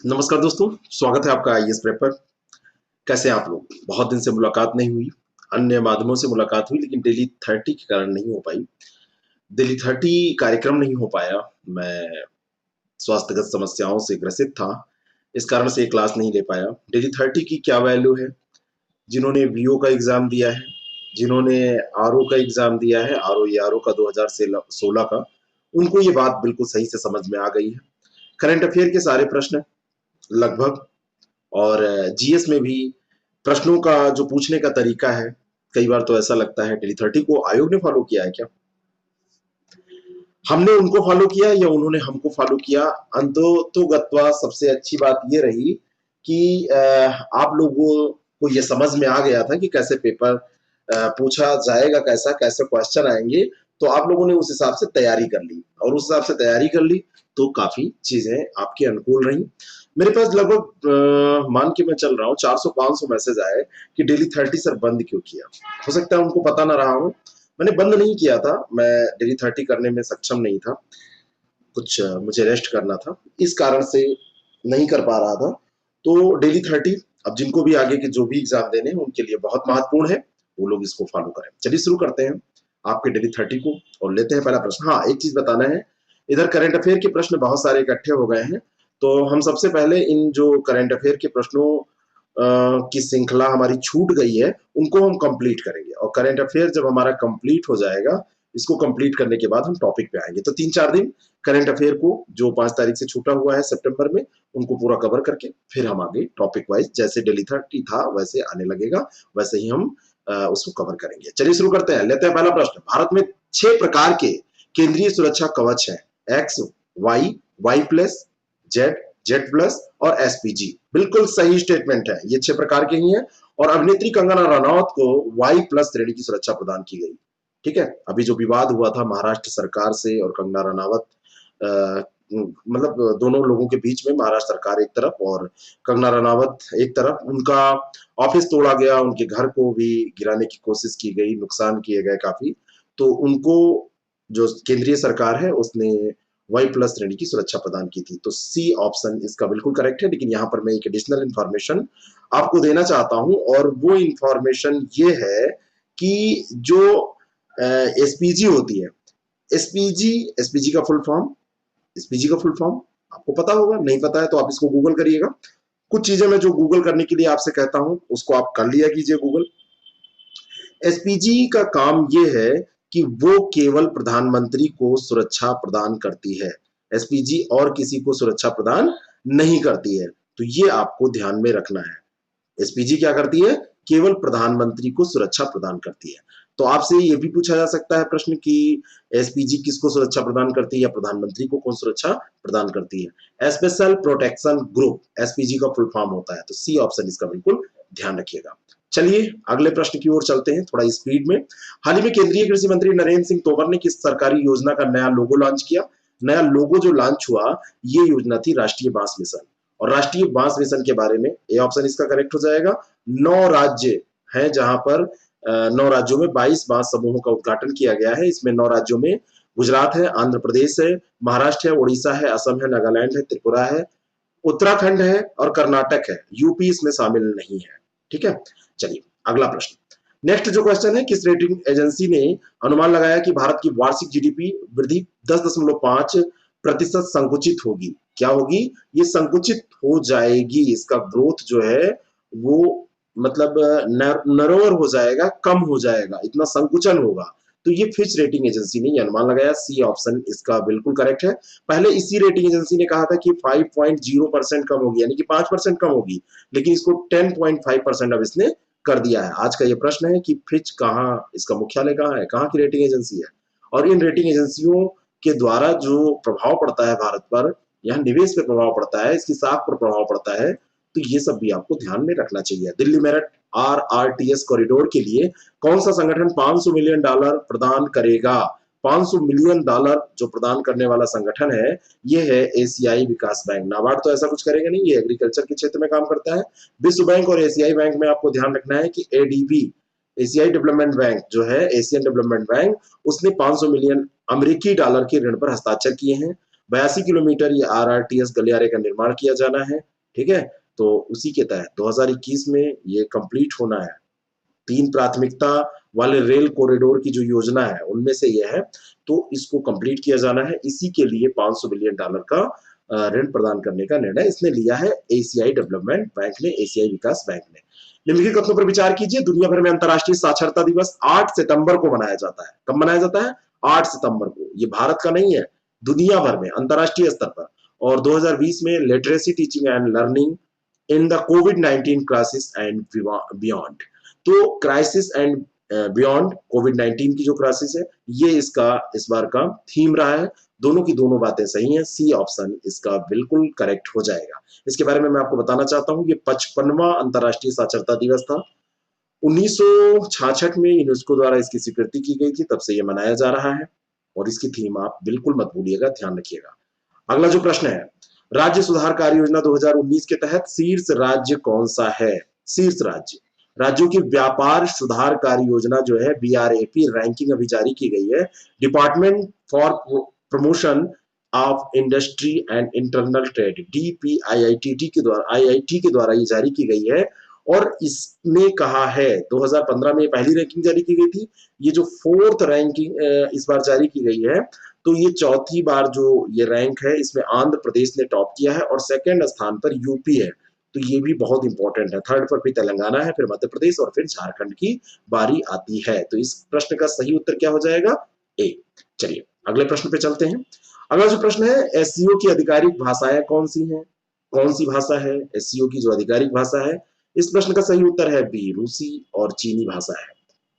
नमस्कार दोस्तों, स्वागत है आपका आईएएस प्रेप पर। कैसे हैं आप लोग? बहुत दिन से मुलाकात नहीं हुई, अन्य माध्यमों से मुलाकात हुई लेकिन डेली 30 के कारण नहीं हो पाई। डेली 30 कार्यक्रम नहीं हो पाया, मैं स्वास्थ्यगत समस्याओं से ग्रसित था, इस कारण से ये क्लास नहीं ले पाया। डेली 30 की क्या वैल्यू है? जिन्होंने वीओ का एग्ज़ाम दिया है, जिन्होंने आरओ का एग्ज़ाम दिया है, आरओ का 2016 का, उनको ये बात बिल्कुल सही से समझ में आ गई है। करंट अफेयर के सारे प्रश्न लगभग और जीएस में भी प्रश्नों का जो पूछने का तरीका है, कई बार तो ऐसा लगता है डेली 30 को आयोग ने फॉलो किया है क्या? हमने उनको फॉलो किया या उन्होंने हमको फॉलो किया? अंततोगत्वा सबसे अच्छी बात ये रही कि आप लोगों को ये समझ में आ गया था कि कैसे पेपर पूछा जाएगा, कैसे क्वेश्चन आएंगे, तो आप लोगों ने उस हिसाब से तैयारी कर ली और उस हिसाब से तैयारी कर ली तो काफी चीजें आपके अनुकूल रही। मेरे पास लगभग मान के मैं चल रहा हूँ 400-500 मैसेज आए कि डेली 30 सर बंद क्यों किया। हो सकता है उनको पता ना रहा हो, मैंने बंद नहीं किया था, मैं डेली 30 करने में सक्षम नहीं था, कुछ मुझे रेस्ट करना था, इस कारण से नहीं कर पा रहा था। तो डेली 30 अब जिनको भी आगे के जो भी एग्जाम देने हैं उनके लिए बहुत महत्वपूर्ण है, वो लोग इसको फॉलो करें। चलिए शुरू करते हैं आपके डेली 30 को और लेते हैं पहला प्रश्न। हाँ, एक चीज बताना है, इधर करंट अफेयर के प्रश्न बहुत सारे इकट्ठे हो गए हैं, तो हम सबसे पहले इन जो करंट अफेयर के प्रश्नों की श्रृंखला हमारी छूट गई है उनको हम कंप्लीट करेंगे और करंट अफेयर जब हमारा कंप्लीट हो जाएगा, इसको कंप्लीट करने के बाद हम टॉपिक पे आएंगे। तो 3-4 दिन करंट अफेयर को जो 5 तारीख से छूटा हुआ है सितंबर में, उनको पूरा कवर करके फिर हम आगे टॉपिक वाइज जैसे डेली 30 था वैसे आने लगेगा, वैसे ही हम उसको कवर करेंगे। चलिए शुरू करते हैं, लेते हैं पहला प्रश्न। भारत में 6 प्रकार के केंद्रीय सुरक्षा कवच हैं, X, Y, Y plus, Z, Z plus और एसपीजी। बिल्कुल सही स्टेटमेंट है, ये 6 प्रकार के ही हैं और अभिनेत्री कंगना रनौत को वाई प्लस श्रेणी की सुरक्षा प्रदान की गई। ठीक है, अभी जो विवाद हुआ था महाराष्ट्र सरकार से और कंगना रनावत, मतलब दोनों लोगों के बीच में, महाराष्ट्र सरकार एक तरफ और कंगना रनावत एक तरफ, उनका ऑफिस तोड़ा गया, उनके घर को भी गिराने की कोशिश की गई, नुकसान किए गए काफी, तो उनको जो केंद्रीय सरकार है उसने वाई प्लस श्रेणी की सुरक्षा प्रदान की थी। तो सी ऑप्शन इसका बिल्कुल करेक्ट है, लेकिन यहाँ पर मैं एक एडिशनल इंफॉर्मेशन आपको देना चाहता हूँ और वो इंफॉर्मेशन ये है कि जो एसपीजी होती है, एसपीजी, एसपीजी का फुल फॉर्म, एसपीजी का फुल फॉर्म आपको पता होगा, नहीं पता है तो आप इसको गूगल करिएगा। कुछ चीजें मैं जो गूगल करने के लिए आपसे कहता हूं उसको आप कर लिया कीजिए गूगल। एसपीजी का काम ये है कि वो केवल प्रधानमंत्री को सुरक्षा प्रदान करती है, एसपीजी और किसी को सुरक्षा प्रदान नहीं करती है, तो ये आपको ध्यान में रखना है। एसपीजी क्या करती है? केवल प्रधानमंत्री को सुरक्षा प्रदान करती है। तो आपसे ये भी पूछा जा सकता है प्रश्न कि एसपीजी किसको सुरक्षा प्रदान करती है या प्रधानमंत्री को कौन सुरक्षा प्रदान करती है? स्पेशल प्रोटेक्शन ग्रुप एसपीजी का फुल फॉर्म होता है, तो सी ऑप्शन इसका बिल्कुल ध्यान रखिएगा। चलिए अगले प्रश्न की ओर चलते हैं थोड़ा स्पीड में। हाल ही में केंद्रीय कृषि मंत्री नरेंद्र सिंह तोमर ने किस सरकारी योजना का नया लोगो लॉन्च किया? नया लोगो जो लॉन्च हुआ, ये योजना थी राष्ट्रीय बांस मिशन। और राष्ट्रीय बांस मिशन के बारे में ए ऑप्शन इसका करेक्ट हो जाएगा। 9 राज्य हैं जहां पर 9 राज्यों में 22 बांस समूहों का उद्घाटन किया गया है। इसमें 9 राज्यों में गुजरात है, आंध्र प्रदेश है, महाराष्ट्र है, उड़ीसा है, असम है, नागालैंड है, त्रिपुरा है, उत्तराखंड है और कर्नाटक है। यूपी इसमें शामिल नहीं है। ठीक है, चलिए अगला प्रश्न। नेक्स्ट जो क्वेश्चन है, किस रेटिंग एजेंसी ने अनुमान लगाया कि भारत की वार्षिक जीडीपी वृद्धि 10.5% संकुचित होगी? क्या होगी? ये संकुचित हो जाएगी, इसका ग्रोथ जो है वो मतलब नरोवर हो जाएगा, कम हो जाएगा, इतना संकुचन होगा। तो ये फिच रेटिंग एजेंसी ने ये अनुमान लगाया, सी ऑप्शन इसका बिल्कुल करेक्ट है। पहले इसी रेटिंग एजेंसी ने कहा था कि 5.0% कम होगी, यानी कि 5% कम होगी, लेकिन इसको 10.5% अब इसने कर दिया है। आज का ये प्रश्न है कि फिच कहाँ, इसका मुख्यालय कहाँ है, कहाँ की रेटिंग एजेंसी है, और इन रेटिंग एजेंसियों के द्वारा जो प्रभाव पड़ता है भारत पर, यहाँ निवेश पे प्रभाव पड़ता है, इसकी साख पर प्रभाव पड़ता है, तो ये सब भी आपको ध्यान में रखना चाहिए। दिल्ली मेरठ आरआरटीएस कॉरिडोर के लिए कौन सा संगठन $500 मिलियन प्रदान करेगा? $500 मिलियन जो प्रदान करने वाला संगठन है, ये है एशियाई विकास बैंक। नाबार्ड तो ऐसा कुछ करेगा नहीं, ये एग्रीकल्चर के क्षेत्र में काम करता है। विश्व बैंक और एशियाई बैंक में आपको ध्यान रखना है कि एडीबी, एशियाई डेवलपमेंट बैंक जो है, एशियन डेवलपमेंट बैंक, उसने $500 मिलियन अमेरिकी डॉलर के ऋण पर हस्ताक्षर किए हैं 82 किलोमीटर ये RRTS गलियारे का निर्माण किया जाना है। ठीक है, तो उसी के तहत 2021 में ये कंप्लीट होना है। 3 प्राथमिकता वाले रेल कॉरिडोर की जो योजना है उनमें से यह है, तो इसको कंप्लीट किया जाना है। इसी के लिए $500 बिलियन का ऋण प्रदान करने का निर्णय इसने लिया है, एशियाई डेवलपमेंट बैंक ने, एशियाई विकास बैंक ने। निम्नलिखित कथनों पर विचार कीजिए। दुनिया भर में अंतर्राष्ट्रीय साक्षरता दिवस 8 सितंबर को मनाया जाता है। कब मनाया जाता है? 8 सितंबर को। ये भारत का नहीं है, दुनिया भर में अंतर्राष्ट्रीय स्तर पर। और 2020 में literacy teaching and learning in the covid crisis and beyond. तो क्राइसिस एंड बियॉन्ड कोविड-19 की जो क्राइसिस है, ये इसका इस बार का थीम रहा है। दोनों की दोनों बातें सही हैं, सी ऑप्शन इसका बिल्कुल करेक्ट हो जाएगा। इसके बारे में मैं आपको बताना चाहता हूं, ये 55वां अंतर्राष्ट्रीय साक्षरता दिवस था। 1966 में यूनेस्को द्वारा इसकी स्वीकृति की गई थी, तब से ये मनाया जा रहा है। और इसकी थीम आप बिल्कुल मत भूलिएगा, ध्यान रखिएगा। अगला जो प्रश्न है, राज्य सुधार कार्य योजना 2019 के तहत शीर्ष राज्य कौन सा है? शीर्ष राज्य, राज्यों की व्यापार सुधार कार्य योजना जो है BRAP रैंकिंग अभी जारी की गई है। Department for promotion of industry and internal trade DPIITT के द्वारा IIT के द्वारा ये जारी की गई है। और इसने कहा है 2015 में पहली रैंकिंग जारी की गई थी, ये जो 4th रैंकिंग इस बार जारी की गई है, तो ये चौथी बार जो ये रैंक है, इसमें आंध्र प्रदेश ने टॉप किया है और सेकंड स्थान पर यूपी है। तो ये भी बहुत इंपॉर्टेंट है। थर्ड पर फिर तेलंगाना है, फिर मध्य प्रदेश और फिर झारखंड की बारी आती है। तो इस प्रश्न का सही उत्तर क्या हो जाएगा? ए। चलिए अगले प्रश्न पे चलते हैं। अगला जो प्रश्न है, एससीओ की आधिकारिक भाषाएं कौन सी हैं? कौन सी भाषा है एससीओ की जो आधिकारिक भाषा है? इस प्रश्न का सही उत्तर है बी, रूसी और चीनी भाषा है।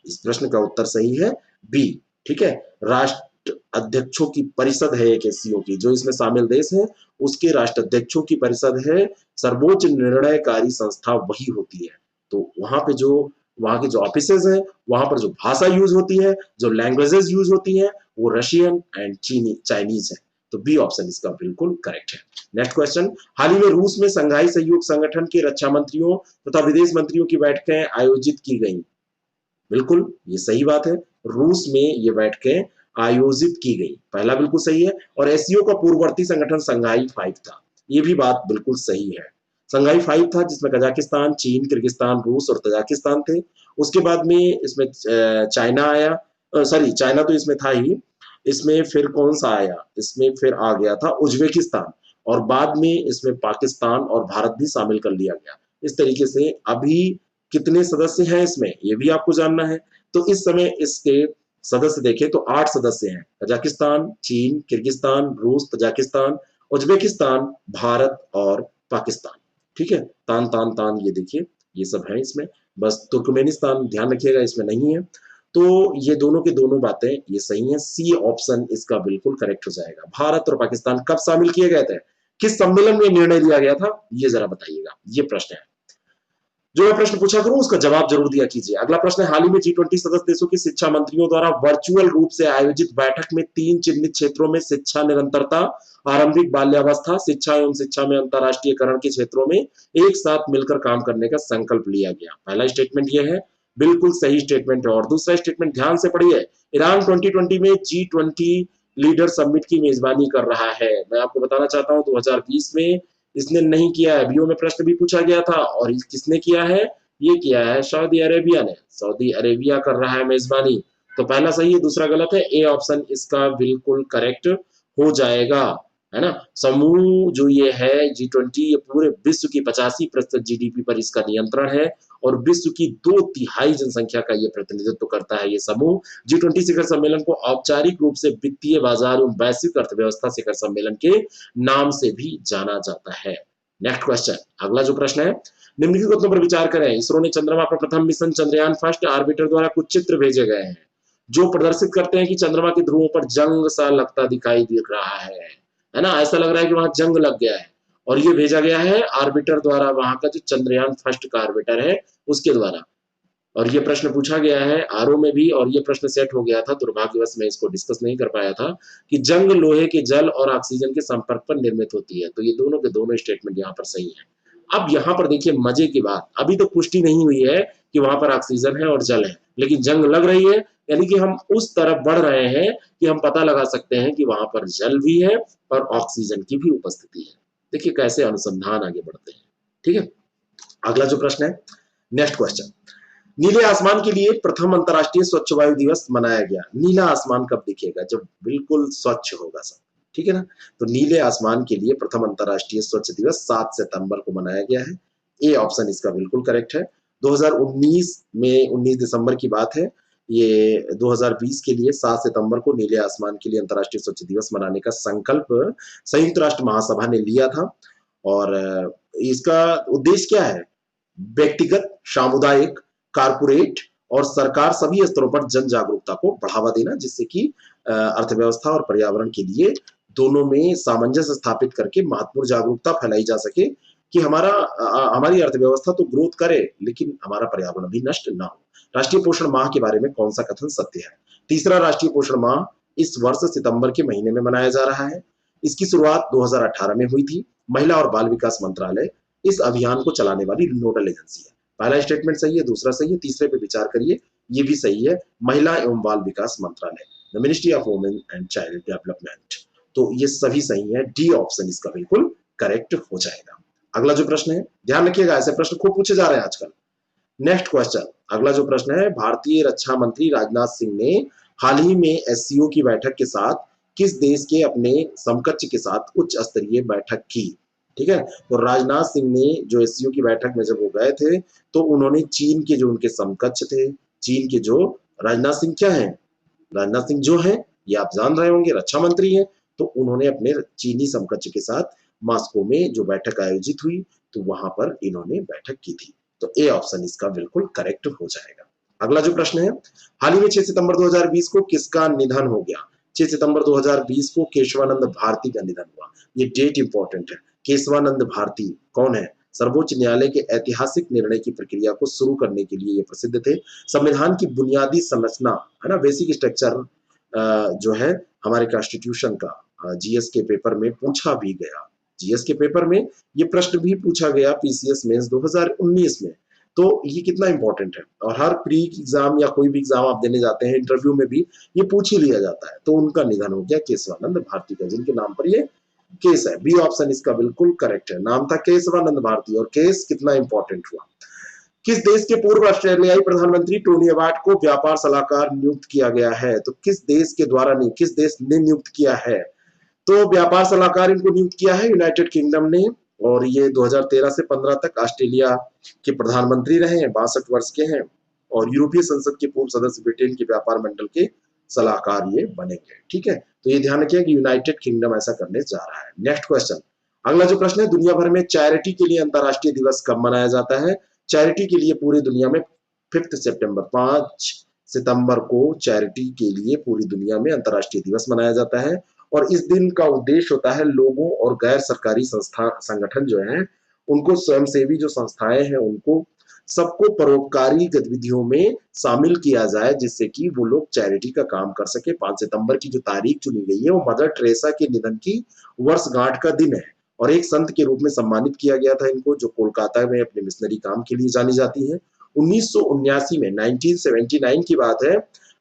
इस प्रश्न का उत्तर सही है बी। ठीक है, राष्ट्र अध्यक्षों की परिषद है एक एससीओ की, जो इसमें शामिल देश है उसके राष्ट्र अध्यक्षों की परिषद है, सर्वोच्च निर्णयकारी संस्था वही होती है। तो वहां पे जो वहां के जो ऑफिसेज हैं, वहां पर जो भाषा यूज होती है, जो लैंग्वेजेस यूज होती है, वो रशियन एंड चीनी चाइनीज है। तो बी ऑप्शन इसका बिल्कुल करेक्ट है। नेक्स्ट क्वेश्चन, हाल ही में रूस में संघाई सहयोग संगठन के रक्षा मंत्रियों तथा विदेश मंत्रियों की बैठकें आयोजित की गई। बिल्कुल ये सही बात है, रूस में ये बैठकें आयोजित की गई, पहला बिल्कुल सही है। और एससीओ का पूर्ववर्ती संगठन संघाई 5 था, ये भी बात बिल्कुल सही है। संघाई 5 था जिसमें कजाकिस्तान, चीन, किर्गिस्तान, रूस और तजाकिस्तान थे। उसके बाद में इसमें चाइना आया, सॉरी चाइना तो इसमें था ही, इसमें फिर कौन सा आया, इसमें फिर आ गया था उज्बेकिस्तान, और बाद में इसमें पाकिस्तान और भारत भी शामिल कर लिया गया। इस तरीके से अभी कितने सदस्य हैं इसमें, ये भी आपको जानना है। तो इस समय इसके सदस्य देखें तो 8 सदस्य हैं, कजाकिस्तान, चीन, किर्गिस्तान, रूस, तजाकिस्तान, उज्बेकिस्तान, भारत और पाकिस्तान। ठीक है, तान तान तान ये देखिए, ये सब है इसमें। बस तुर्कमेनिस्तान ध्यान रखिएगा इसमें नहीं है। तो ये दोनों की दोनों बातें ये सही हैं, सी ऑप्शन इसका बिल्कुल करेक्ट हो जाएगा। भारत और पाकिस्तान कब शामिल किए गए थे, किस सम्मेलन में निर्णय लिया गया था, ये जरा बताइएगा, ये प्रश्न है। जो मैं प्रश्न पूछा करूं उसका जवाब जरूर दिया कीजिए। अगला प्रश्न है, हाल ही में G20 सदस्य देशों की शिक्षा मंत्रियों द्वारा वर्चुअल रूप से आयोजित बैठक में 3 चिन्हित क्षेत्रों में शिक्षा निरंतरता, आरंभिक बाल्यावस्था शिक्षा एवं शिक्षा में अंतरराष्ट्रीयकरण के क्षेत्रों में एक साथ मिलकर काम करने का संकल्प लिया गया। पहला स्टेटमेंट यह है, बिल्कुल सही स्टेटमेंट है। और दूसरा स्टेटमेंट ध्यान से पढ़िए, ईरान 2020 में G20 लीडर समिट की मेजबानी कर रहा है। मैं आपको बताना चाहता हूं 2020 में इसने नहीं किया है, बीओ में प्रश्न भी पूछा गया था, और किसने किया है, ये किया है सऊदी अरेबिया ने। सऊदी अरेबिया कर रहा है मेजबानी। तो पहला सही है, दूसरा गलत है, ए ऑप्शन इसका बिल्कुल करेक्ट हो जाएगा, है ना। समूह जो ये है G20, ये पूरे विश्व की 85% जीडीपी पर इसका नियंत्रण है और विश्व की 2/3 जनसंख्या का ये प्रतिनिधित्व करता है ये समूह। G20 शिखर सम्मेलन को औपचारिक रूप से वित्तीय बाजार एवं वैश्विक अर्थव्यवस्था शिखर सम्मेलन के नाम से भी जाना जाता है। नेक्स्ट क्वेश्चन, अगला जो प्रश्न है, निम्नलिखित कथनों पर विचार करें। इसरो ने चंद्रमा पर प्रथम मिशन चंद्रयान फर्स्ट ऑर्बिटर द्वारा कुछ चित्र भेजे गए हैं जो प्रदर्शित करते हैं कि चंद्रमा के ध्रुवों पर जंग सा लगता दिखाई दे रहा है ना, ऐसा लग रहा है कि वहां जंग लग गया है। और ये भेजा गया है ऑर्बिटर द्वारा, वहां का जो चंद्रयान फर्स्ट का ऑर्बिटर है उसके द्वारा। और ये प्रश्न पूछा गया है आरओ में भी, और ये प्रश्न सेट हो गया था, दुर्भाग्यवश मैं इसको डिस्कस नहीं कर पाया था, कि जंग लोहे के जल और ऑक्सीजन के संपर्क पर निर्मित होती है। तो ये दोनों के दोनों स्टेटमेंट यहाँ पर सही है। अब यहाँ पर देखिए मजे की बात, अभी तो पुष्टि नहीं हुई है कि वहां पर ऑक्सीजन है और जल है, लेकिन जंग लग रही है, यानी कि हम उस तरफ बढ़ रहे हैं कि हम पता लगा सकते हैं कि वहां पर जल भी है और ऑक्सीजन की भी उपस्थिति है। देखिए कैसे अनुसंधान आगे बढ़ते हैं। ठीक है, अगला जो प्रश्न है, नेक्स्ट क्वेश्चन, नीले आसमान के लिए प्रथम अंतर्राष्ट्रीय स्वच्छ वायु दिवस मनाया गया। नीला आसमान कब दिखेगा? जब बिल्कुल स्वच्छ होगा सब, ठीक है ना। तो नीले आसमान के लिए प्रथम अंतर्राष्ट्रीय स्वच्छ दिवस 7 सितंबर को मनाया गया है। ए ऑप्शन इसका बिल्कुल करेक्ट है। 2019 में 19 दिसंबर की बात है, ये 2020 के लिए 7 सितंबर को नीले आसमान के लिए अंतर्राष्ट्रीय स्वच्छ दिवस मनाने का संकल्प संयुक्त राष्ट्र महासभा ने लिया था। और इसका उद्देश्य क्या है? व्यक्तिगत, सामुदायिक, कारपोरेट और सरकार सभी स्तरों पर जन जागरूकता को बढ़ावा देना, जिससे कि अर्थव्यवस्था और पर्यावरण के लिए दोनों में सामंजस्य स्थापित करके महत्वपूर्ण जागरूकता फैलाई जा सके कि हमारी अर्थव्यवस्था तो ग्रोथ करे लेकिन हमारा पर्यावरण भी नष्ट ना हो। राष्ट्रीय पोषण माह के बारे में कौन सा कथन सत्य है? तीसरा राष्ट्रीय पोषण माह इस वर्ष सितंबर के महीने में मनाया जा रहा है। इसकी शुरुआत 2018 में हुई थी। महिला और बाल विकास मंत्रालय इस अभियान को चलाने वाली नोडल एजेंसी है। पहला स्टेटमेंट सही है, दूसरा सही है, तीसरे पे विचार करिए, ये भी सही है, महिला एवं बाल विकास मंत्रालय, the ministry of women and child development. तो ये सभी सही है, डी ऑप्शन इसका बिल्कुल करेक्ट हो जाएगा। अगला जो प्रश्न है, ध्यान रखिएगा, ऐसे प्रश्न खूब पूछे जा रहे हैं आजकल। नेक्स्ट क्वेश्चन, अगला जो प्रश्न है, भारतीय रक्षा मंत्री राजनाथ सिंह ने हाल ही में एससीओ की बैठक के साथ किस देश के अपने समकक्ष के साथ उच्च स्तरीय बैठक की? ठीक है, तो राजनाथ सिंह ने जो एससीओ की बैठक में जब वो गए थे तो उन्होंने चीन के जो उनके समकक्ष थे, चीन के जो राजनाथ सिंह क्या है, राजनाथ सिंह जो है ये आप जान रहे होंगे रक्षा मंत्री हैं, तो उन्होंने अपने चीनी समकक्ष के साथ मॉस्को में जो बैठक आयोजित हुई तो वहां पर इन्होंने बैठक की थी। तो ए ऑप्शन इसका बिल्कुल करेक्ट हो जाएगा। अगला जो प्रश्न है, हाल ही में 6 सितंबर 2020 को किसका निधन हो गया? 6 सितंबर 2020 को केशवानंद भारती का निधन हुआ। ये डेट इंपॉर्टेंट है। केशवानंद भारती कौन है? सर्वोच्च न्यायालय के ऐतिहासिक निर्णय की प्रक्रिया को शुरू करने के लिए ये प्रसिद्ध थे। संविधान की बुनियादी संरचना है ना, बेसिक स्ट्रक्चर जो है हमारे कॉन्स्टिट्यूशन का जीएस के पेपर में पूछा भी गया। जीएस के पेपर में ये प्रश्न भी पूछा गया पीसीएस मेंस 2019 में। तो ये कितना इंपॉर्टेंट है, और हर प्री एग्जाम या कोई भी एग्जाम आप देने जाते हैं, इंटरव्यू में भी ये पूछ ही लिया जाता है। तो उनका निधन हो गया केशवानंद भारती का, जिनके नाम पर ये केस है। बी ऑप्शन इसका बिल्कुल करेक्ट है। नाम था केशवानंद भारती, और केस कितना इंपॉर्टेंट हुआ। किस देश के पूर्व ऑस्ट्रेलियाई प्रधानमंत्री टोनी अबाट को व्यापार सलाहकार नियुक्त किया गया है? तो किस देश के द्वारा नहीं, किस देश ने नियुक्त किया है? तो व्यापार सलाहकार इनको नियुक्त किया है यूनाइटेड किंगडम ने, और ये 2013 से 15 तक ऑस्ट्रेलिया के प्रधानमंत्री रहे हैं, 62 वर्ष के हैं, और यूरोपीय संसद के पूर्व सदस्य ब्रिटेन के व्यापार मंडल के सलाहकार ये बनेंगे। ठीक है, तो ये ध्यान रखिए कि यूनाइटेड किंगडम ऐसा करने जा रहा है। नेक्स्ट क्वेश्चन, अगला जो प्रश्न है, दुनिया भर में चैरिटी के लिए अंतर्राष्ट्रीय दिवस कब मनाया जाता है? चैरिटी के लिए पूरी दुनिया में 5 सितंबर 5 सितंबर को चैरिटी के लिए पूरी दुनिया में अंतर्राष्ट्रीय दिवस मनाया जाता है। और इस दिन का उद्देश्य होता है लोगों और गैर सरकारी संगठन जो हैं उनको, स्वयंसेवी जो संस्थाएं हैं उनको, सबको परोपकारी गतिविधियों में शामिल किया जाए, जिससे कि वो लोग चैरिटी का काम कर सके। 5 सितंबर की जो तारीख चुनी गई है वो मदर टेरेसा के निधन की वर्षगांठ का दिन है, और एक संत के रूप में सम्मानित किया गया था इनको, जो कोलकाता में अपने मिशनरी काम के लिए जानी जाती है। 1979 में 1979 की बात है,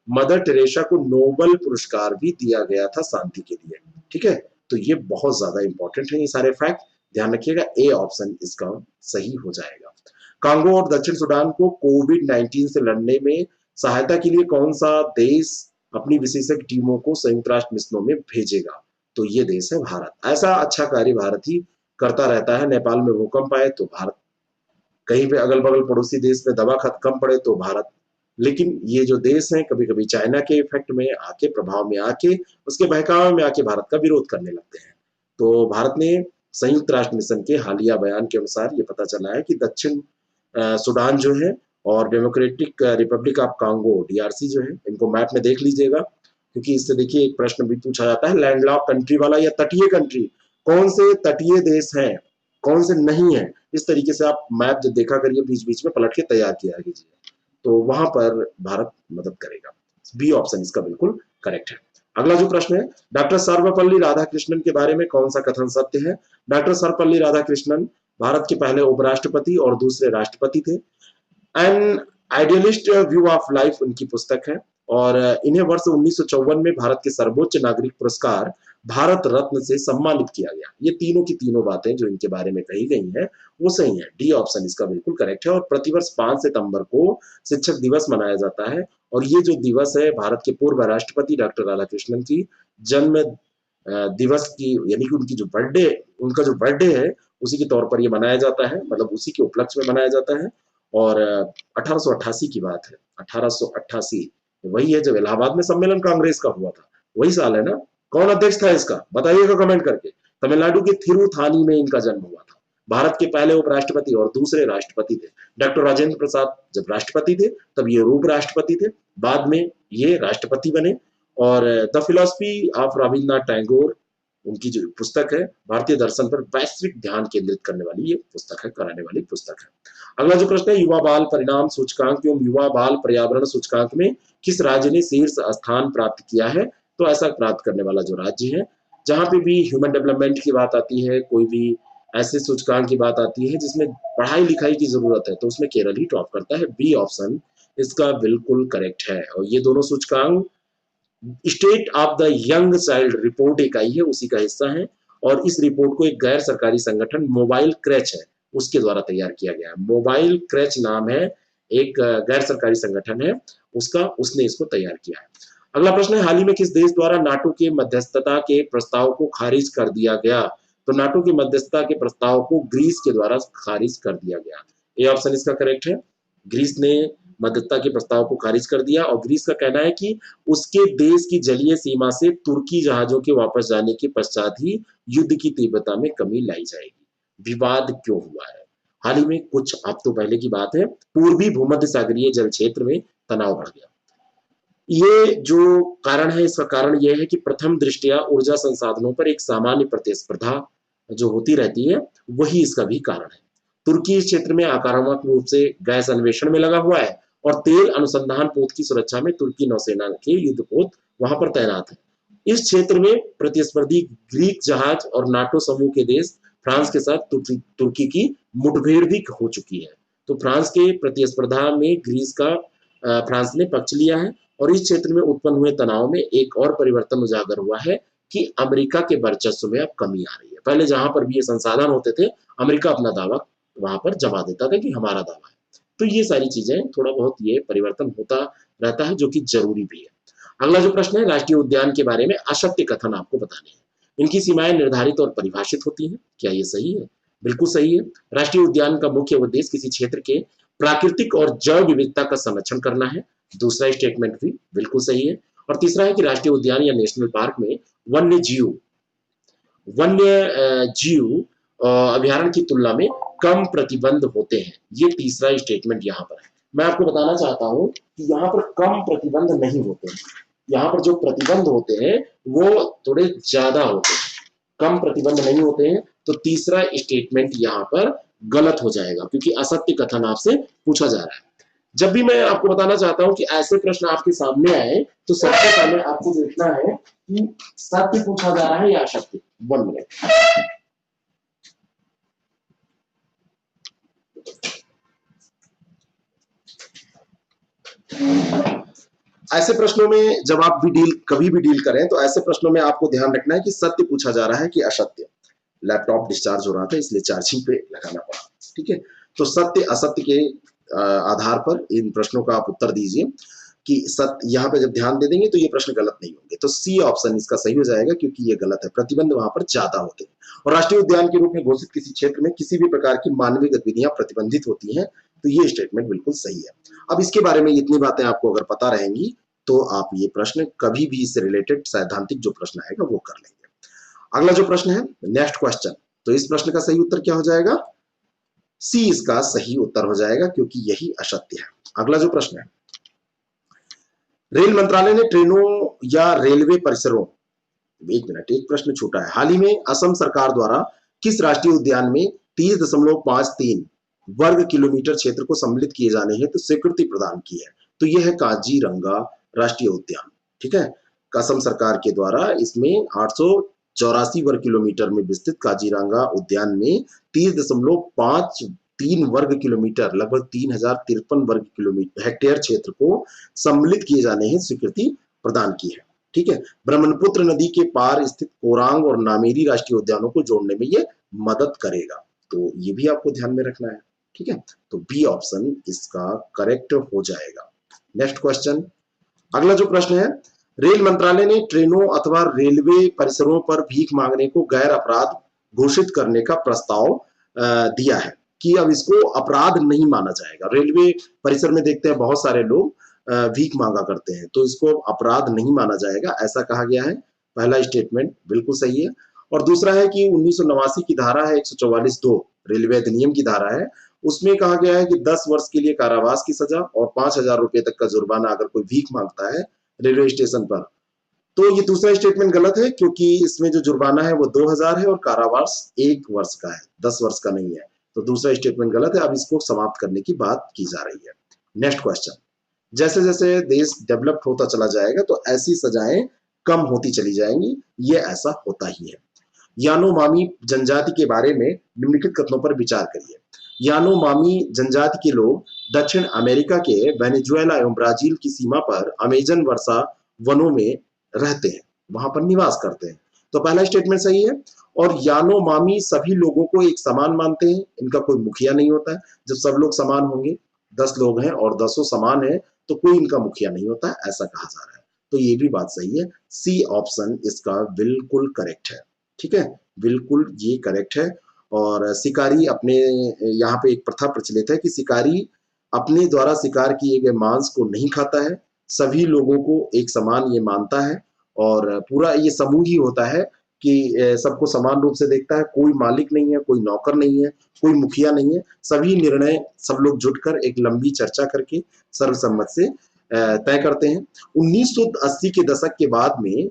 मदर टेरेसा को नोबेल पुरस्कार भी दिया गया था शांति के लिए। ठीक है, तो ये बहुत ज्यादा इंपॉर्टेंट है ये सारे फैक्ट, ध्यान रखिएगा। ए ऑप्शन इसका सही हो जाएगा। कांगो और दक्षिण सूडान को कोविड-19 से लड़ने में सहायता के लिए कौन सा देश अपनी विशेषज्ञ टीमों को संयुक्त राष्ट्र मिशनों में भेजेगा? तो ये देश है भारत। ऐसा अच्छा कार्य भारत ही करता रहता है। नेपाल में भूकंप आए तो भारत, कहीं पे अगल बगल पड़ोसी देश में दवा कम पड़े तो भारत, लेकिन ये जो देश हैं कभी कभी चाइना के इफेक्ट में आके, प्रभाव में आके, उसके बहकावे में आके भारत का विरोध करने लगते हैं। तो भारत ने संयुक्त राष्ट्र मिशन के हालिया बयान के अनुसार ये पता चला है कि दक्षिण सूडान जो है और democratic Republic of Congo DRC जो है, इनको मैप में देख लीजिएगा, क्योंकि इससे देखिए एक प्रश्न भी पूछा जाता है, लैंडलॉक कंट्री वाला या तटीय कंट्री, कौन से तटीय देश हैं, कौन से नहीं है, इस तरीके से आप मैप जब देखा करिए, बीच बीच में पलट के तैयार किया कीजिए, तो वहां पर भारत मदद करेगा। बी ऑप्शन इसका बिल्कुल करेक्ट है। अगला जो प्रश्न है, डॉक्टर सर्वपल्ली राधाकृष्णन के बारे में कौन सा कथन सत्य है? डॉक्टर सर्वपल्ली राधाकृष्णन भारत के पहले उपराष्ट्रपति और दूसरे राष्ट्रपति थे। An idealist view of life उनकी पुस्तक है। और इन्हें वर्ष 1954 में भारत के सर्वोच्च नागरिक पुरस्कार भारत रत्न से सम्मानित किया गया। ये तीनों की तीनों बातें जो इनके बारे में कही गई हैं वो सही है। डी ऑप्शन इसका बिल्कुल करेक्ट है। और प्रतिवर्ष 5 सितंबर को शिक्षक दिवस मनाया जाता है। और ये जो दिवस है भारत के पूर्व राष्ट्रपति डॉक्टर राधाकृष्णन की जन्म दिवस की, यानी कि उनकी जो बर्थडे, उनका जो बर्थडे है उसी के तौर पर ये मनाया जाता है, मतलब उसी के उपलक्ष्य में मनाया जाता है। और 1888 की बात है, 1888 वही है जब इलाहाबाद में सम्मेलन कांग्रेस का हुआ था, वही साल है ना। कौन अध्यक्ष था इसका बताइएगा कमेंट करके। तमिलनाडु के थिरुथानी में इनका जन्म हुआ था। भारत के पहले उपराष्ट्रपति और दूसरे राष्ट्रपति थे। डॉक्टर राजेंद्र प्रसाद जब राष्ट्रपति थे तब ये उपराष्ट्रपति थे, बाद में ये राष्ट्रपति बने। और the philosophy of Rabindranath Tagore उनकी जो पुस्तक है, भारतीय दर्शन पर वैश्विक ध्यान केंद्रित करने वाली ये पुस्तक है, कराने वाली पुस्तक है। अगला जो प्रश्न है, युवा बाल परिणाम सूचकांक एवं युवा बाल पर्यावरण सूचकांक में किस राज्य ने शीर्ष स्थान प्राप्त किया है? तो ऐसा प्राप्त करने वाला जो राज्य है, जहां पे भी ह्यूमन डेवलपमेंट की बात आती है, कोई भी ऐसे सूचकांक की बात आती है जिसमें पढ़ाई लिखाई की जरूरत है, तो उसमें केरल ही टॉप करता है। बी ऑप्शन इसका बिल्कुल करेक्ट है। और ये दोनों सूचकांक state of the young child report एक आई है, उसी का हिस्सा है। और इस रिपोर्ट को एक गैर सरकारी संगठन मोबाइल क्रैच है उसके द्वारा तैयार किया गया है। मोबाइल क्रैच नाम है, एक गैर सरकारी संगठन है उसका, उसने इसको तैयार किया है। अगला प्रश्न है, हाल ही में किस देश द्वारा नाटो के मध्यस्थता के प्रस्ताव को खारिज कर दिया गया? तो नाटो के मध्यस्थता के प्रस्ताव को ग्रीस के द्वारा खारिज कर दिया गया। ए ऑप्शन इसका करेक्ट है। ग्रीस ने मध्यस्थता के प्रस्ताव को खारिज कर दिया। और ग्रीस का कहना है कि उसके देश की जलीय सीमा से तुर्की जहाजों के वापस जाने के पश्चात ही युद्ध की तीव्रता में कमी लाई जाएगी। विवाद क्यों हुआ है? हाल ही में कुछ हफ्तों पहले की बात है, पूर्वी भूमध्य सागरीय जल क्षेत्र में तनाव बढ़ गया। ये जो कारण है, इसका कारण यह है कि प्रथम दृष्टया ऊर्जा संसाधनों पर एक सामान्य प्रतिस्पर्धा जो होती रहती है, वही इसका भी कारण है। तुर्की इस क्षेत्र में आक्रामक रूप से गैस अन्वेषण में लगा हुआ है और तेल अनुसंधान पोत की सुरक्षा में तुर्की नौसेना के युद्धपोत वहां पर तैनात है। इस क्षेत्र में प्रतिस्पर्धी ग्रीक जहाज और नाटो समूह के देश फ्रांस के साथ तुर्की की मुठभेड़ भी हो चुकी है। तो फ्रांस के प्रतिस्पर्धा में ग्रीस का फ्रांस ने पक्ष लिया है। और इस क्षेत्र में उत्पन्न हुए तनाव में एक और परिवर्तन उजागर हुआ है कि अमेरिका के वर्चस्व में अब कमी आ रही है। पहले जहां पर भी ये संसाधन होते थे, अमेरिका अपना दावा वहां पर जमा देता था कि हमारा दावा है। तो ये सारी चीजें थोड़ा बहुत ये परिवर्तन होता रहता है, जो कि जरूरी भी है। अगला जो प्रश्न है, राष्ट्रीय उद्यान के बारे में असत्य कथन आपको बताने हैं। इनकी सीमाएं निर्धारित और परिभाषित होती हैं, क्या ये सही है? बिल्कुल सही है। राष्ट्रीय उद्यान का मुख्य उद्देश्य किसी क्षेत्र के प्राकृतिक और जैव विविधता का संरक्षण करना है। दूसरा स्टेटमेंट भी बिल्कुल सही है। और तीसरा है कि राष्ट्रीय उद्यान या नेशनल पार्क में वन्य जीव अभ्यारण्य की तुलना में कम प्रतिबंध होते हैं। ये तीसरा स्टेटमेंट यहाँ पर है। मैं आपको बताना चाहता हूं कि यहाँ पर कम प्रतिबंध नहीं होते हैं, यहाँ पर जो प्रतिबंध होते हैं वो थोड़े ज्यादा होते हैं, कम प्रतिबंध नहीं होते हैं। तो तीसरा स्टेटमेंट यहाँ पर गलत हो जाएगा, क्योंकि असत्य कथन आपसे पूछा जा रहा है। जब भी मैं आपको बताना चाहता हूं कि ऐसे प्रश्न आपके सामने आए, तो सबसे पहले आपको देखना है कि सत्य पूछा जा रहा है या असत्य। 1 मिनट। ऐसे प्रश्नों में जब आप भी कभी भी डील करें, तो ऐसे प्रश्नों में आपको ध्यान रखना है कि सत्य पूछा जा रहा है कि असत्य। लैपटॉप डिस्चार्ज हो रहा था इसलिए चार्जिंग पे लगाना पड़ा। ठीक है, तो सत्य असत्य के आधार पर इन प्रश्नों का आप उत्तर दीजिए कि सत्य। यहाँ पे जब ध्यान दे देंगे तो ये प्रश्न गलत नहीं होंगे। तो सी ऑप्शन इसका सही हो जाएगा, क्योंकि ये गलत है। प्रतिबंध वहां पर ज्यादा होते हैं। और राष्ट्रीय उद्यान के रूप में घोषित किसी क्षेत्र में किसी भी प्रकार की मानवीय गतिविधियां प्रतिबंधित होती हैं। तो ये स्टेटमेंट बिल्कुल सही है। अब इसके बारे में इतनी बातें आपको अगर पता रहेंगी तो आप ये प्रश्न कभी भी इससे रिलेटेड सैद्धांतिक जो प्रश्न आएगा वो कर लेंगे। अगला जो प्रश्न है, नेक्स्ट क्वेश्चन, तो इस प्रश्न का सही उत्तर क्या हो जाएगा? सी इसका सही उत्तर हो जाएगा, क्योंकि यही असत्य है। अगला जो प्रश्न है, रेल मंत्रालय ने ट्रेनों या रेलवे परिसरों, एक मिनट, एक प्रश्न छूटा है। हाल ही में असम सरकार द्वारा किस राष्ट्रीय उद्यान में 30.53 वर्ग किलोमीटर क्षेत्र को सम्मिलित किए जाने हेतु स्वीकृति प्रदान की है? तो यह है काजीरंगा राष्ट्रीय उद्यान। ठीक है, असम सरकार के द्वारा इसमें 884 वर्ग किलोमीटर में विस्तृत काजीरंगा उद्यान में 30.5 3 वर्ग किलोमीटर, लगभग 3053 वर्ग किलोमीटर हेक्टेयर क्षेत्र को सम्मिलित किए जाने की स्वीकृति प्रदान की है। ठीक है, ब्रह्मपुत्र नदी के पार स्थित कोरांग और नामेरी राष्ट्रीय उद्यानों को जोड़ने में ये मदद करेगा। तो ये भी आपको ध्यान में रखना है। ठीक है, तो बी ऑप्शन इसका करेक्ट हो जाएगा। नेक्स्ट क्वेश्चन, अगला जो प्रश्न है, रेल मंत्रालय ने ट्रेनों अथवा रेलवे परिसरों पर भीख मांगने को गैर अपराध घोषित करने का प्रस्ताव दिया है कि अब इसको अपराध नहीं माना जाएगा। रेलवे परिसर में देखते हैं बहुत सारे लोग भीख मांगा करते हैं, तो इसको अपराध नहीं माना जाएगा, ऐसा कहा गया है। पहला स्टेटमेंट बिल्कुल सही है। और दूसरा है कि 1989 की धारा है 144(2) रेलवे अधिनियम की धारा है, उसमें कहा गया है कि 10 वर्ष के लिए कारावास की सजा और 5,000 रुपए तक का जुर्माना अगर कोई भीख मांगता है रेलवे स्टेशन पर। तो ये दूसरा स्टेटमेंट गलत है, क्योंकि इसमें जो जुर्माना है वो 2,000 है और कारावास 1 वर्ष का है, 10 वर्ष का नहीं है। तो दूसरा स्टेटमेंट गलत है। अब इसको समाप्त करने की बात की जा रही है। नेक्स्ट क्वेश्चन, जैसे जैसे देश डेवलप होता चला जाएगा तो ऐसी सजाएं कम होती चली जाएंगी, ये ऐसा होता ही है। यानोमामी जनजाति के बारे में निम्नलिखित कथनों पर विचार करिए। यानोमामी जनजाति के लोग दक्षिण अमेरिका के वेनेजुएला एवं ब्राजील की सीमा पर अमेजन वर्षा वनों में रहते हैं, वहां पर निवास करते हैं। तो पहला स्टेटमेंट सही है। और यानोमामी सभी लोगों को एक समान मानते हैं, इनका कोई मुखिया नहीं होता है। जब सब लोग समान होंगे, 10 लोग हैं और 10 समान है, तो कोई इनका मुखिया नहीं होता, ऐसा कहा जा रहा है। तो ये भी बात सही है, सी ऑप्शन इसका बिल्कुल करेक्ट है। ठीक है, बिल्कुल ये करेक्ट है। और शिकारी अपने, यहाँ पे एक प्रथा प्रचलित है कि शिकारी अपने द्वारा शिकार किए गए मांस को नहीं खाता है, सभी लोगों को एक समान ये मानता है और पूरा ये समूह ही होता है कि सबको समान रूप से देखता है। कोई मालिक नहीं है, कोई नौकर नहीं है, कोई मुखिया नहीं है, सभी निर्णय सब लोग जुटकर एक लंबी चर्चा करके सर्वसम्मत से तय करते हैं। 1980 के दशक के बाद में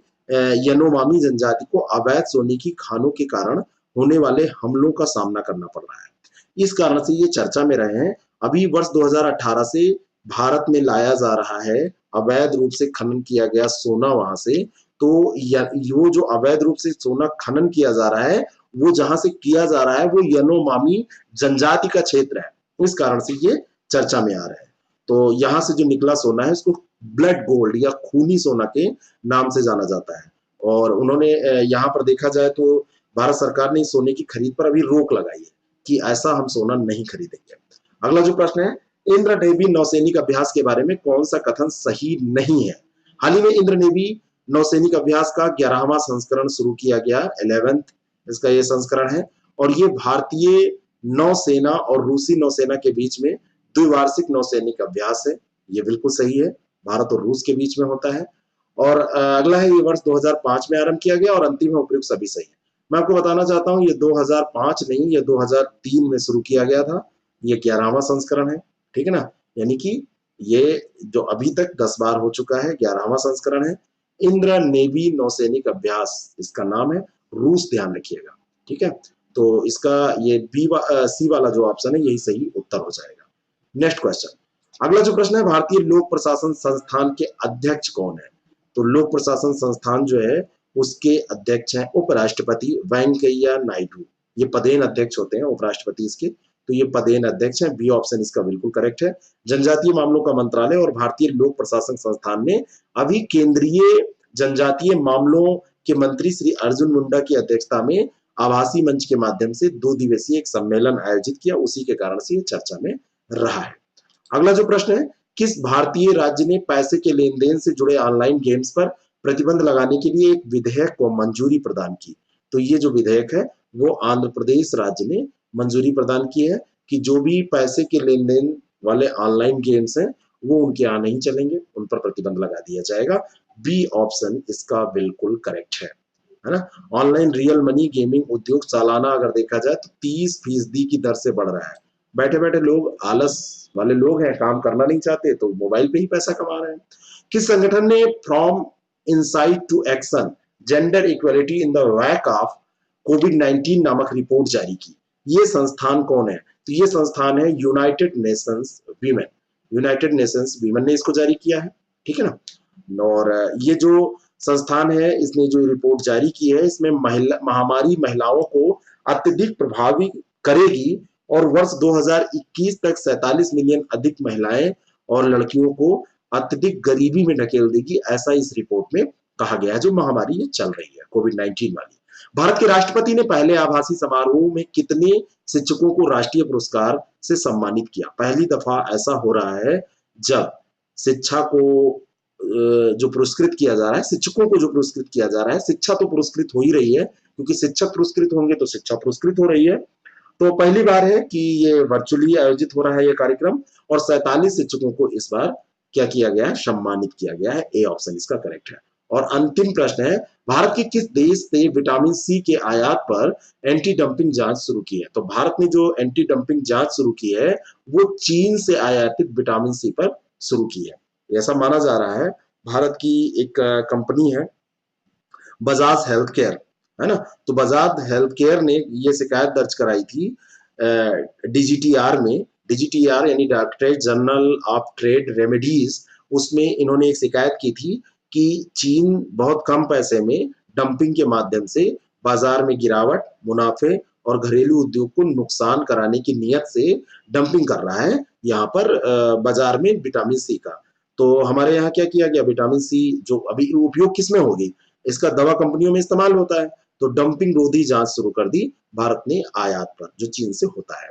यानोमामी जनजाति को अवैध सोने की खानों के कारण होने वाले हमलों का सामना करना पड़ रहा है। इस कारण से ये चर्चा में रहे हैं। अभी वर्ष 2018 से भारत में लाया जा रहा है अवैध रूप से खनन किया गया सोना वहां से। तो वो जो अवैध रूप से सोना खनन किया जा रहा है, वो जहां से किया जा रहा है वो यानोमामी जनजाति का क्षेत्र है, इस कारण से ये चर्चा में आ रहा है। तो यहाँ से जो निकला सोना है उसको ब्लड गोल्ड या खूनी सोना के नाम से जाना जाता है। और उन्होंने यहाँ पर देखा जाए तो भारत सरकार ने सोने की खरीद पर अभी रोक लगाई है कि ऐसा हम सोना नहीं खरीदेंगे। अगला जो प्रश्न है, इंद्र नेवी नौसैनिक अभ्यास के बारे में कौन सा कथन सही नहीं है? हाल ही में इंद्र नेवी नौसैनिक अभ्यास का 11वां संस्करण शुरू किया गया, 11th इसका ये संस्करण है। और ये भारतीय नौसेना और रूसी नौसेना के बीच में द्विवार्षिक नौसैनिक अभ्यास है। ये बिल्कुल सही है, भारत और रूस के बीच में होता है। और अगला है, ये वर्ष 2005 में आरंभ किया गया और अंतिम है उपयुक्त सभी सही है। मैं आपको बताना चाहता हूँ ये 2005 नहीं, ये 2003 में शुरू किया गया था। ये 11वां संस्करण है, ठीक है ना। यानी कि ये जो अभी तक 10 बार हो चुका है, 11वां संस्करण है। इंद्र नेवी नौसैनिक अभ्यास इसका नाम है, रूस, ध्यान रखिएगा। ठीक है, तो इसका ये सी वाला जो ऑप्शन है यही सही उत्तर हो जाएगा। नेक्स्ट क्वेश्चन, अगला जो प्रश्न है, भारतीय लोक प्रशासन संस्थान के अध्यक्ष कौन है? तो लोक प्रशासन संस्थान जो है उसके अध्यक्ष हैं उपराष्ट्रपति वेंकैया नायडू। ये पदेन अध्यक्ष होते हैं उपराष्ट्रपति इसके, तो ये पदेन अध्यक्ष हैं। बी ऑप्शन इसका बिल्कुल करेक्ट है। जनजातीय मामलों का मंत्रालय और भारतीय लोक प्रशासन संस्थान ने अभी केंद्रीय जनजातीय मामलों के मंत्री श्री अर्जुन मुंडा की अध्यक्षता में आभासी मंच के माध्यम से 2 दिवसीय एक सम्मेलन आयोजित किया, उसी के कारण से ये चर्चा में रहा है। अगला जो प्रश्न है, किस भारतीय राज्य ने पैसे के लेन देन से जुड़े ऑनलाइन गेम्स पर प्रतिबंध लगाने के लिए एक विधेयक को मंजूरी प्रदान की? तो ये जो विधेयक है वो आंध्र प्रदेश राज्य ने मंजूरी प्रदान की है कि जो भी पैसे के लेन देन वाले ऑनलाइन गेम्स हैं वो उनके यहाँ नहीं चलेंगे, उन पर प्रतिबंध लगा दिया जाएगा। बी ऑप्शन इसका बिल्कुल करेक्ट है ना। ऑनलाइन रियल मनी गेमिंग उद्योग सालाना अगर देखा जाए तो 30% की दर से बढ़ रहा है। बैठे बैठे लोग, आलस वाले लोग हैं, काम करना नहीं चाहते, तो मोबाइल पे ही पैसा कमा रहे हैं। किस संगठन ने from insight to action gender equality in the wake of कोविड-19 नामक रिपोर्ट जारी की? ये संस्थान कौन है? तो ये संस्थान है United Nations women. United Nations women ने इसको जारी किया है, ठीक है ना। और ये जो संस्थान है इसने जो रिपोर्ट जारी की है, इसमें महामारी महिलाओं को अत्यधिक प्रभावित करेगी और वर्ष 2021 तक 47 मिलियन अधिक महिलाएं और लड़कियों को अत्यधिक गरीबी में ढकेल देगी, ऐसा इस रिपोर्ट में कहा गया है, जो महामारी ये चल रही है कोविड-19 वाली। भारत के राष्ट्रपति ने पहले आभासी समारोह में कितने शिक्षकों को राष्ट्रीय पुरस्कार से सम्मानित किया? पहली दफा ऐसा हो रहा है जब शिक्षा को जो पुरस्कृत किया जा रहा है, शिक्षकों को जो पुरस्कृत किया जा रहा है, शिक्षा तो पुरस्कृत हो ही रही है, क्योंकि शिक्षक पुरस्कृत होंगे तो शिक्षा पुरस्कृत हो रही है। तो पहली बार है कि ये वर्चुअली आयोजित हो रहा है ये कार्यक्रम, और 47 शिक्षकों को इस बार क्या किया गया है? सम्मानित किया गया है। ए ऑप्शन इसका करेक्ट है। और अंतिम प्रश्न है, भारत के किस देश ने विटामिन सी के आयात पर एंटी डंपिंग जांच शुरू की है? तो भारत ने जो एंटी डंपिंग जांच शुरू की है वो चीन से आयातित विटामिन सी पर शुरू की है। ऐसा माना जा रहा है, भारत की एक कंपनी है बजाज हेल्थ केयर, है ना, तो बजाज हेल्थ केयर ने ये शिकायत दर्ज कराई थी डीजीटीआर में। डीजीटीआर यानी directorate general of trade remedies, उसमें इन्होंने एक शिकायत की थी कि चीन बहुत कम पैसे में डंपिंग के माध्यम से बाजार में गिरावट, मुनाफे और घरेलू उद्योग को नुकसान कराने की नीयत से डंपिंग कर रहा है यहाँ पर बाजार में विटामिन सी का। तो हमारे यहाँ क्या किया गया, विटामिन सी जो अभी उपयोग किसमें होगी, इसका दवा कंपनियों में इस्तेमाल होता है, तो डंपिंग रोधी जांच शुरू कर दी भारत ने आयात पर, जो चीन से होता है।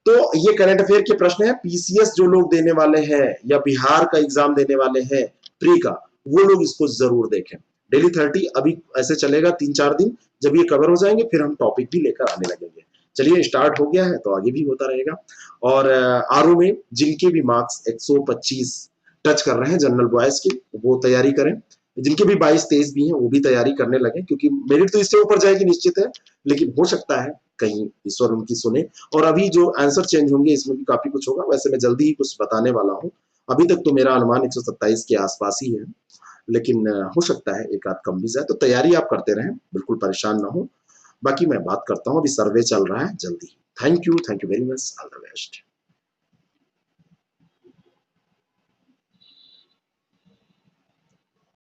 तो ये करंट अफेयर के प्रश्न है। पीसीएस जो लोग देने वाले हैं या बिहार का एग्जाम देने वाले हैं प्री का, वो लोग इसको जरूर देखें। डेली 30 अभी ऐसे चलेगा 3-4 दिन, जब ये कवर हो जाएंगे फिर हम टॉपिक भी लेकर आने लगेंगे। चलिए स्टार्ट हो गया है तो आगे भी होता रहेगा। और आरओ में जिनके भी मार्क्स 125 टच कर रहे हैं जनरल बॉयज के, वो तैयारी करें। जिनके भी 22-23 भी हैं वो भी तैयारी करने लगे, क्योंकि मेरिट तो इससे ऊपर जाएगी निश्चित है, लेकिन हो सकता है कहीं ईश्वर उनकी सुने। और अभी जो आंसर चेंज होंगे इसमें भी काफी कुछ होगा, वैसे मैं जल्दी ही कुछ बताने वाला हूँ। अभी तक तो मेरा अनुमान 127 के आसपास ही है, लेकिन हो सकता है एक आध कम भी जाए। तो तैयारी आप करते रहें, बिल्कुल परेशान ना हो। बाकी मैं बात करता हूँ, अभी सर्वे चल रहा है जल्दी। Thank you very much, all the best.